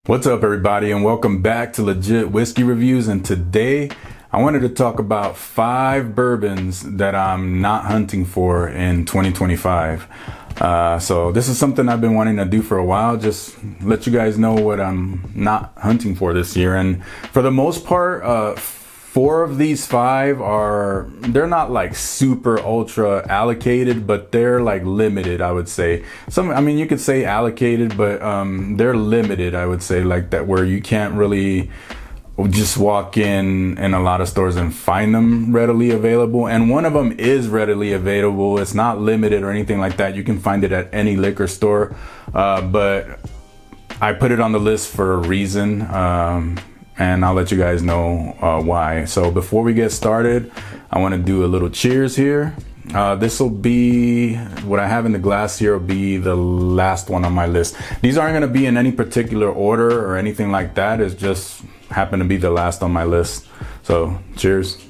What's up, everybody, and welcome back to Legit Whiskey Reviews. And today I wanted to talk about 5 bourbons that I'm not hunting for in 2025. So this is something I've been wanting to do for a while, just let you guys know what I'm not hunting for this year. And for the most part, 4 of these 5 they're not like super ultra allocated, but they're like limited, I would say. You could say allocated, but they're limited, I would say, like that, where you can't really just walk in a lot of stores and find them readily available. And one of them is readily available. It's not limited or anything like that. You can find it at any liquor store, but I put it on the list for a reason. And I'll let you guys know why. So before we get started, I want to do a little cheers here. This will be, what I have in the glass here will be the last one on my list. These aren't going to be in any particular order or anything like that. It's just happened to be the last on my list. So cheers.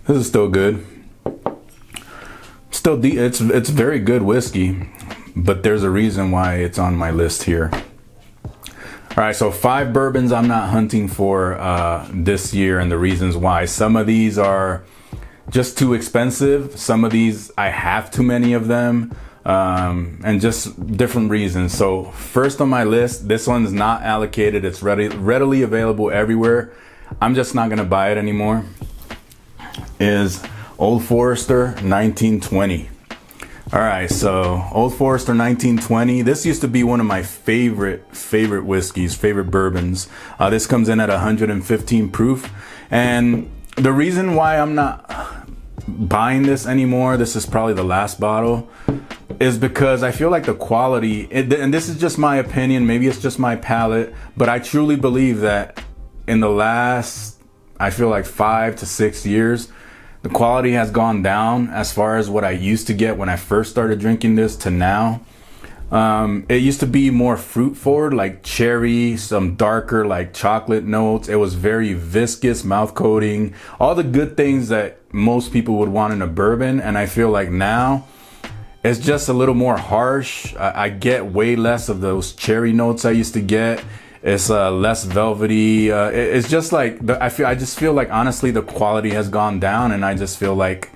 This is still good. It's very good whiskey, but there's a reason why it's on my list here. All right, so 5 bourbons I'm not hunting for this year, and the reasons why. Some of these are just too expensive. Some of these I have too many of them, and just different reasons. So first on my list, this one's not allocated. It's readily available everywhere. I'm just not gonna buy it anymore. Is Old Forester 1920. All right, so Old Forester 1920. This used to be one of my favorite whiskeys, favorite bourbons. This comes in at 115 proof. And the reason why I'm not buying this anymore, this is probably the last bottle, is because I feel like the quality, and this is just my opinion, maybe it's just my palate, but I truly believe that in the last, I feel like 5 to 6 years, the quality has gone down as far as what I used to get when I first started drinking this to now. It used to be more fruit forward, like cherry, some darker like chocolate notes. It was very viscous, mouth coating, all the good things that most people would want in a bourbon. And I feel like now it's just a little more harsh. I get way less of those cherry notes I used to get. It's less velvety. It's just like I just feel like honestly the quality has gone down, and I just feel like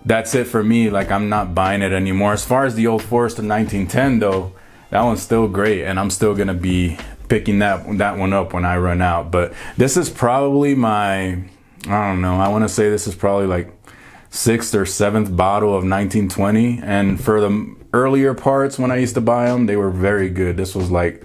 that's it for me. Like I'm not buying it anymore. As far as the Old Forester 1910 though, that one's still great, and I'm still gonna be picking that one up when I run out. But this is probably my, I don't know, I want to say this is probably like 6th or 7th bottle of 1920. And for the earlier parts when I used to buy them, they were very good. This was like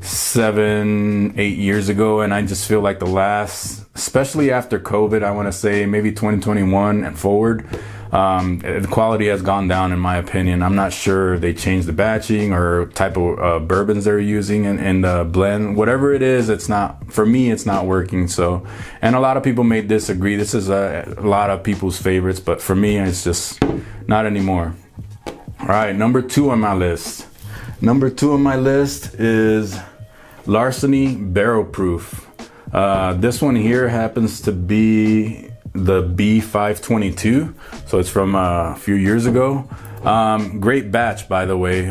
7-8 years ago, and I just feel like the last, especially after COVID, I want to say maybe 2021 and forward, the quality has gone down in my opinion. I'm not sure they changed the batching or type of bourbons they're using in the blend. Whatever it is, it's not, for me, it's not working. So, and a lot of people may disagree. This is a lot of people's favorites, but for me, it's just not anymore. All right, number 2 on my list. Number 2 on my list is Larceny Barrel Proof. This one here happens to be the B522, so it's from a few years ago. Great batch, by the way.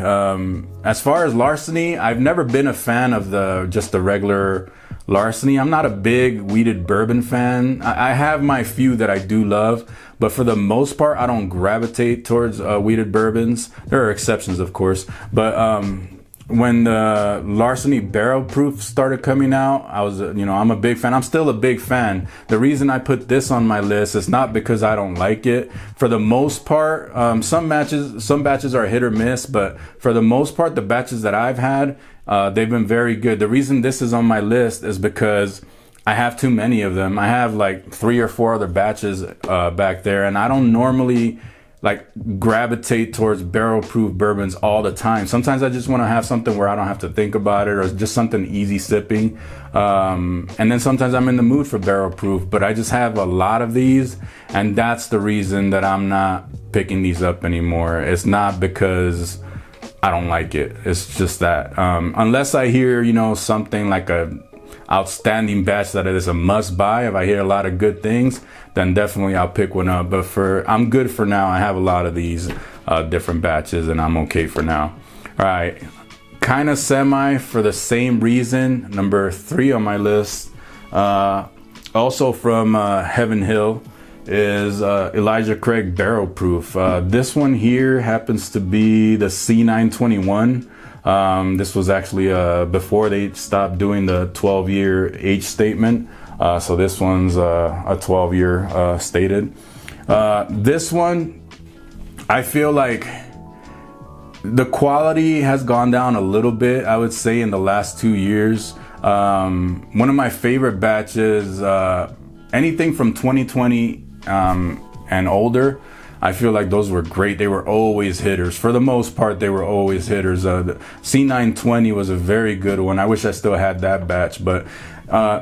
As far as Larceny, I've never been a fan of just the regular Larceny. I'm not a big weeded bourbon fan. I have my few that I do love, but for the most part, I don't gravitate towards weeded bourbons. There are exceptions, of course, but when the Larceny Barrel Proof started coming out, I was, I'm a big fan. I'm still a big fan. The reason I put this on my list is not because I don't like it. For the most part, some batches are hit or miss, but for the most part, the batches that I've had, they've been very good. The reason this is on my list is because I have too many of them. I have like 3 or 4 other batches back there, and I don't normally like gravitate towards barrel proof bourbons all the time. Sometimes I just want to have something where I don't have to think about it, or just something easy sipping. And then sometimes I'm in the mood for barrel proof, but I just have a lot of these, and that's the reason that I'm not picking these up anymore. It's not because I don't like it. It's just that unless I hear, something like outstanding batch that it is a must buy, if I hear a lot of good things, then definitely I'll pick one up. But I'm good for now. I have a lot of these different batches and I'm okay for now. All right, kind of semi for the same reason. Number 3 on my list, also from Heaven Hill, is Elijah Craig Barrel Proof. This one here happens to be the C921. This was actually before they stopped doing the 12-year age statement. So this one's a 12-year stated. This one, I feel like the quality has gone down a little bit, I would say, in the last 2 years. One of my favorite batches, anything from 2020 and older, I feel like those were great. They were always hitters. For the most part, they were always hitters. The C920 was a very good one. I wish I still had that batch, but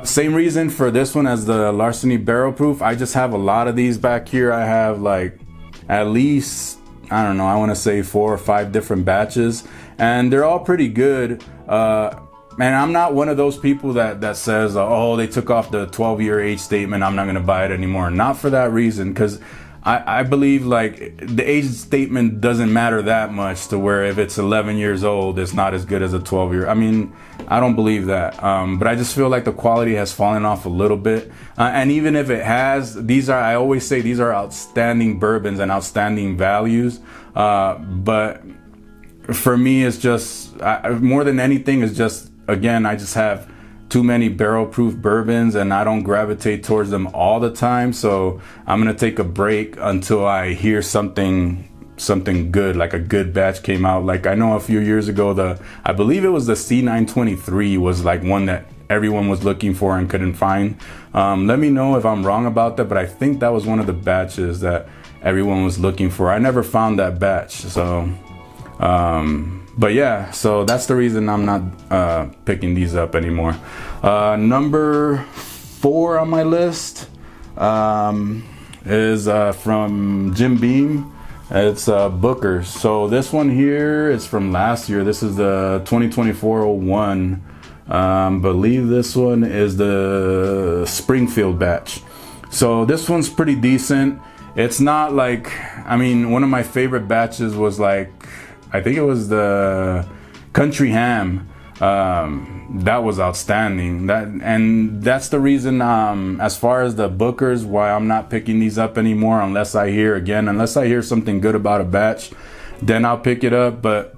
same reason for this one as the Larceny Barrel Proof. I just have a lot of these back here. I have like at least, I don't know, I want to say 4 or 5 different batches, and they're all pretty good. And I'm not one of those people that says, oh, they took off the 12-year age statement, I'm not going to buy it anymore. Not for that reason, because I believe like the age statement doesn't matter that much to where if it's 11 years old, it's not as good as a 12-year. I mean, I don't believe that. But I just feel like the quality has fallen off a little bit. And even if it has, I always say these are outstanding bourbons and outstanding values. But for me, it's just, more than anything, it's just, again, I just have too many barrel proof bourbons and I don't gravitate towards them all the time. So I'm going to take a break until I hear something good, like a good batch came out. Like I know a few years ago, I believe it was the C923 was like one that everyone was looking for and couldn't find. Let me know if I'm wrong about that, but I think that was one of the batches that everyone was looking for. I never found that batch. So, but yeah, so that's the reason I'm not picking these up anymore. Number 4 on my list is from Jim Beam. It's Booker's. So this one here is from last year. This is the 2024-01. Believe this one is the Springfield batch. So this one's pretty decent. It's not like, I mean, one of my favorite batches was like, I think it was the Country Ham. That was outstanding. That's the reason, as far as the Bookers, why I'm not picking these up anymore unless I hear something good about a batch, then I'll pick it up. But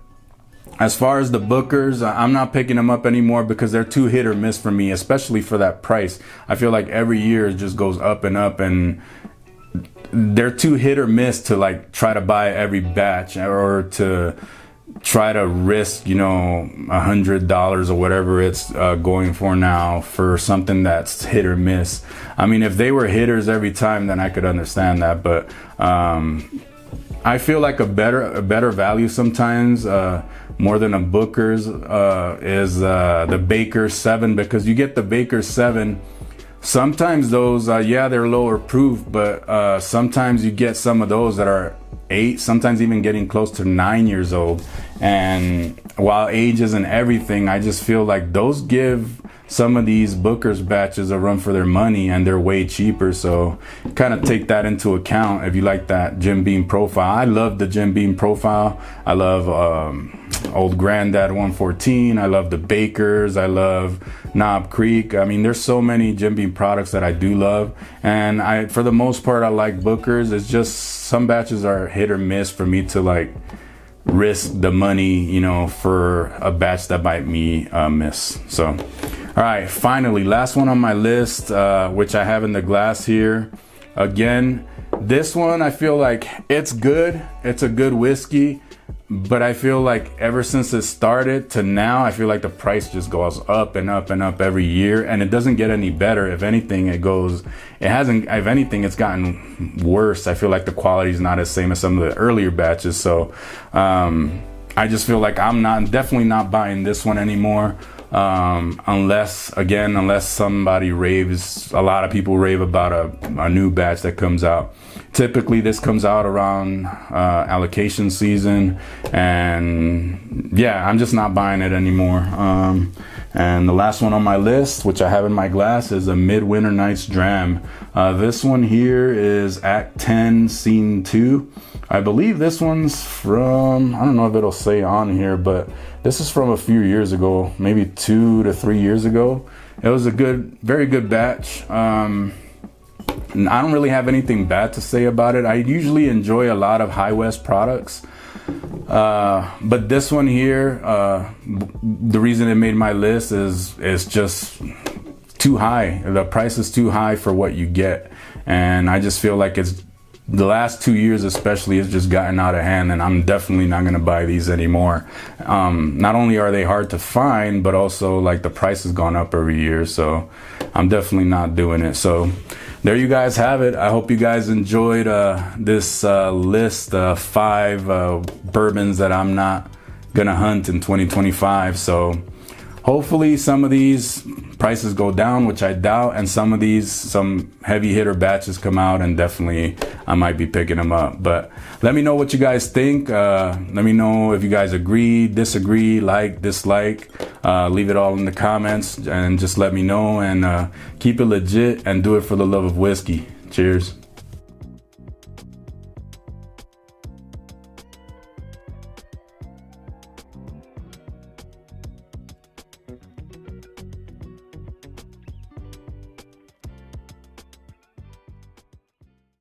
as far as the Bookers, I'm not picking them up anymore because they're too hit or miss for me, especially for that price. I feel like every year it just goes up and up, and they're too hit or miss to like try to buy every batch or to try to risk, $100 or whatever it's going for now for something that's hit or miss. I mean, if they were hitters every time, then I could understand that. But I feel like a better value sometimes, more than a Booker's, is the Baker 7, because you get the Baker 7. Sometimes those, they're lower proof, but sometimes you get some of those that are 8, sometimes even getting close to 9 years old. And while age isn't everything, I just feel like those give some of these Booker's batches a run for their money, and they're way cheaper. So kind of take that into account if you like that Jim Beam profile. I love the Jim Beam profile. I love Old Granddad 114. I love the Bakers. I love Knob Creek. I mean, there's so many Jim Beam products that I do love, and for the most part, I like Booker's. It's just some batches are hit or miss for me to like risk the money, for a batch that might miss. So, all right, finally, last one on my list, which I have in the glass here. Again, this one, I feel like it's good. It's a good whiskey. But I feel like ever since it started to now, I feel like the price just goes up and up and up every year, and it doesn't get any better. If anything, if anything, it's gotten worse. I feel like the quality is not as same as some of the earlier batches. So I just feel like I'm definitely not buying this one anymore. Unless somebody raves, a lot of people rave about a new batch that comes out. Typically this comes out around allocation season, and yeah, I'm just not buying it anymore. And the last one on my list, which I have in my glass, is a Midwinter Nights Dram. This one here is Act 10, Scene 2. I believe this one's from, I don't know if it'll say on here, but this is from a few years ago, maybe 2 to 3 years ago. It was a good, very good batch. I don't really have anything bad to say about it. I usually enjoy a lot of High West products. But this one here, the reason it made my list is just too high. The price is too high for what you get. And I just feel like it's the last 2 years especially has just gotten out of hand, and I'm definitely not going to buy these anymore. Not only are they hard to find, but also like the price has gone up every year. So I'm definitely not doing it. So there you guys have it. I hope you guys enjoyed this list of 5 bourbons that I'm not gonna hunt in 2025. So hopefully some of these prices go down, which I doubt, and some heavy hitter batches come out, and definitely I might be picking them up. But let me know what you guys think. Let me know if you guys agree, disagree, like, dislike. Leave it all in the comments and just let me know, and keep it legit and do it for the love of whiskey. Cheers.